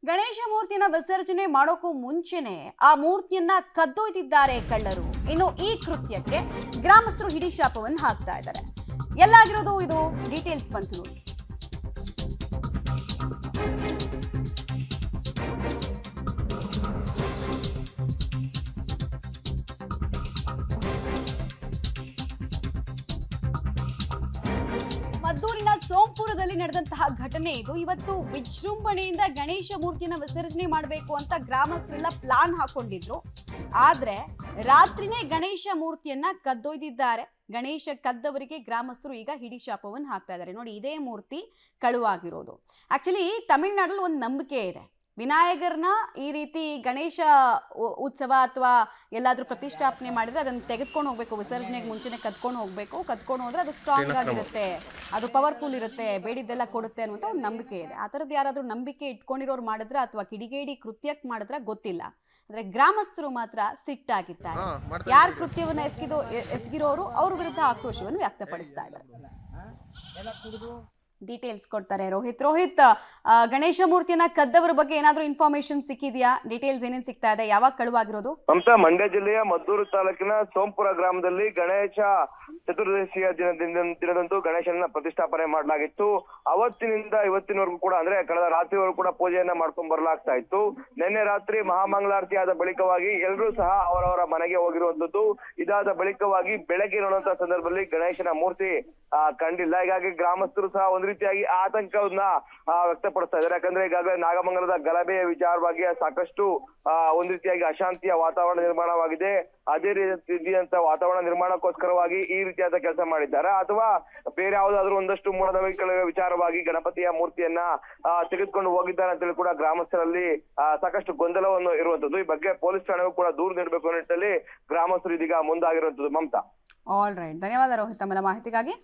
ಗಣೇಶ ಮೂರ್ತಿಯನ್ನ ವಿಸರ್ಜನೆ ಮಾಡೋಕ್ಕೂ ಮುಂಚೆನೆ ಆ ಮೂರ್ತಿಯನ್ನ ಕದ್ದೊಯ್ದಿದ್ದಾರೆ ಕಳ್ಳರು. ಇನ್ನು ಈ ಕೃತ್ಯಕ್ಕೆ ಗ್ರಾಮಸ್ಥರು ಹಿಡಿಶಾಪವನ್ನು ಹಾಕ್ತಾ ಇದ್ದಾರೆ. ಎಲ್ಲಾಗಿರೋದು ಇದು ಡೀಟೇಲ್ಸ್ ಬಂತು ನೋಡಿ. ಮದ್ದೂರಿನ ಸೋಂಪುರದಲ್ಲಿ ನಡೆದಂತಹ ಘಟನೆ ಇದು. ಇವತ್ತು ವಿಜೃಂಭಣೆಯಿಂದ ಗಣೇಶ ಮೂರ್ತಿಯನ್ನ ವಿಸರ್ಜನೆ ಮಾಡಬೇಕು ಅಂತ ಗ್ರಾಮಸ್ಥರೆಲ್ಲ ಪ್ಲಾನ್ ಹಾಕೊಂಡಿದ್ರು. ಆದ್ರೆ ರಾತ್ರಿನೇ ಗಣೇಶ ಮೂರ್ತಿಯನ್ನ ಕದ್ದೊಯ್ದಿದ್ದಾರೆ. ಗಣೇಶ ಕದ್ದವರಿಗೆ ಗ್ರಾಮಸ್ಥರು ಈಗ ಹಿಡಿಶಾಪವನ್ನು ಹಾಕ್ತಾ ಇದ್ದಾರೆ. ನೋಡಿ, ಇದೇ ಮೂರ್ತಿ ಕಳುವಾಗಿರೋದು. ಆಕ್ಚುಲಿ ತಮಿಳ್ನಾಡಲ್ಲಿ ಒಂದು ನಂಬಿಕೆ ಇದೆ, ವಿನಾಯಕರನ್ನ ಈ ರೀತಿ ಗಣೇಶ ಉತ್ಸವ ಅಥವಾ ಎಲ್ಲಾದ್ರೂ ಪ್ರತಿಷ್ಠಾಪನೆ ಮಾಡಿದ್ರೆ ಅದನ್ನ ತೆಗೆದುಕೊಂಡು ಹೋಗ್ಬೇಕು, ವಿಸರ್ಜನೆಗೆ ಮುಂಚೆನೆ ಕದ್ಕೊಂಡು ಹೋಗ್ಬೇಕು. ಕದ್ಕೊಂಡು ಹೋದ್ರೆ ಅದು ಸ್ಟ್ರಾಂಗ್ ಆಗಿರುತ್ತೆ, ಅದು ಪವರ್ಫುಲ್ ಇರುತ್ತೆ, ಬೇಡಿದ್ದೆಲ್ಲ ಕೊಡುತ್ತೆ ಅನ್ನುವಂಥ ಒಂದು ನಂಬಿಕೆ ಇದೆ. ಆ ಥರದ್ದು ಯಾರಾದ್ರೂ ನಂಬಿಕೆ ಇಟ್ಕೊಂಡಿರೋರು ಮಾಡಿದ್ರೆ ಅಥವಾ ಕಿಡಿಗೇಡಿ ಕೃತ್ಯಕ್ಕೆ ಮಾಡಿದ್ರೆ ಗೊತ್ತಿಲ್ಲ. ಅಂದ್ರೆ ಗ್ರಾಮಸ್ಥರು ಮಾತ್ರ ಸಿಟ್ಟಾಗಿದ್ದಾರೆ. ಯಾರ ಕೃತ್ಯವನ್ನು ಎಸಗಿರೋರು ಅವ್ರ ವಿರುದ್ಧ ಆಕ್ರೋಶವನ್ನು ವ್ಯಕ್ತಪಡಿಸ್ತಾ ಇದ್ದಾರೆ. ಡೀಟೇಲ್ಸ್ ಕೊಡ್ತಾರೆ ರೋಹಿತ್. ಗಣೇಶ ಮೂರ್ತಿಯನ್ನ ಕದ್ದವರ ಬಗ್ಗೆ ಏನಾದ್ರೂ ಇನ್ಫಾರ್ಮೇಶನ್ ಸಿಕ್ಕಿದೆಯಾ? ಡೀಟೇಲ್ಸ್ ಏನೇನ್ ಸಿಗ್ತಾ ಇದೆ? ಯಾವಾಗ ಕಳುವಾಗಿರೋದು? ಮಂಡ್ಯ ಜಿಲ್ಲೆಯ ಮದ್ದೂರು ತಾಲೂಕಿನ ಸೋಂಪುರ ಗ್ರಾಮದಲ್ಲಿ ಗಣೇಶ ಚತುರ್ದಶಿಯ ದಿನದಂದು ಗಣೇಶನ ಪ್ರತಿಷ್ಠಾಪನೆ ಮಾಡಲಾಗಿತ್ತು. ಅವತ್ತಿನಿಂದ ಇವತ್ತಿನವರೆಗೂ ಕೂಡ, ಅಂದ್ರೆ ಕಳೆದ ರಾತ್ರಿವರೆಗೂ ಕೂಡ ಪೂಜೆಯನ್ನ ಮಾಡ್ಕೊಂಡ್ ಬರ್ಲಾಗ್ತಾ ಇತ್ತು. ನಿನ್ನೆ ರಾತ್ರಿ ಮಹಾಮಂಗಳಾರತಿ ಆದ ಬಳಿಕವಾಗಿ ಎಲ್ಲರೂ ಸಹ ಅವರವರ ಮನೆಗೆ ಹೋಗಿರುವಂತದ್ದು. ಇದಾದ ಬಳಿಕವಾಗಿ ಬೆಳಗ್ಗೆ ನೋಡುವಂತಹ ಸಂದರ್ಭದಲ್ಲಿ ಗಣೇಶನ ಮೂರ್ತಿ ಕಂಡಿಲ್ಲ. ಹೀಗಾಗಿ ಗ್ರಾಮಸ್ಥರು ಸಹ ಒಂದ್ ರೀತಿಯಾಗಿ ಆತಂಕವನ್ನ ವ್ಯಕ್ತಪಡಿಸ್ತಾ ಇದ್ದಾರೆ. ಯಾಕಂದ್ರೆ ಈಗಾಗಲೇ ನಾಗಮಂಗಲದ ಗಲಭೆಯ ವಿಚಾರವಾಗಿ ಸಾಕಷ್ಟು ಒಂದ್ ರೀತಿಯಾಗಿ ಅಶಾಂತಿಯ ವಾತಾವರಣ ನಿರ್ಮಾಣವಾಗಿದೆ. ಅದೇ ರೀತಿಯಂತ ವಾತಾವರಣ ನಿರ್ಮಾಣಕ್ಕೋಸ್ಕರವಾಗಿ ಈ ರೀತಿಯಾದ ಕೆಲಸ ಮಾಡಿದ್ದಾರೆ, ಅಥವಾ ಬೇರೆ ಯಾವುದಾದ್ರೂ ಒಂದಷ್ಟು ಮೂಢನಂಬಿಕೆಗಳ ವಿಚಾರವಾಗಿ ಗಣಪತಿಯ ಮೂರ್ತಿಯನ್ನ ತೆಗೆದುಕೊಂಡು ಹೋಗಿದ್ದಾರೆ ಅಂತೇಳಿ ಕೂಡ ಗ್ರಾಮಸ್ಥರಲ್ಲಿ ಸಾಕಷ್ಟು ಗೊಂದಲವನ್ನು ಇರುವಂತದ್ದು. ಈ ಬಗ್ಗೆ ಪೊಲೀಸ್ ಠಾಣೆಗೂ ಕೂಡ ದೂರು ನೀಡಬೇಕು ಅನ್ನೋ ನಿಟ್ಟಿನಲ್ಲಿ ಗ್ರಾಮಸ್ಥರು ಇದೀಗ ಮುಂದಾಗಿರುವಂತದ್ದು. ಮಮತಾ. ಆಲ್ ರೈಟ್, ಧನ್ಯವಾದ ರೋಹಿತ್ ತಮ್ಮ ಮಾಹಿತಿಗಾಗಿ.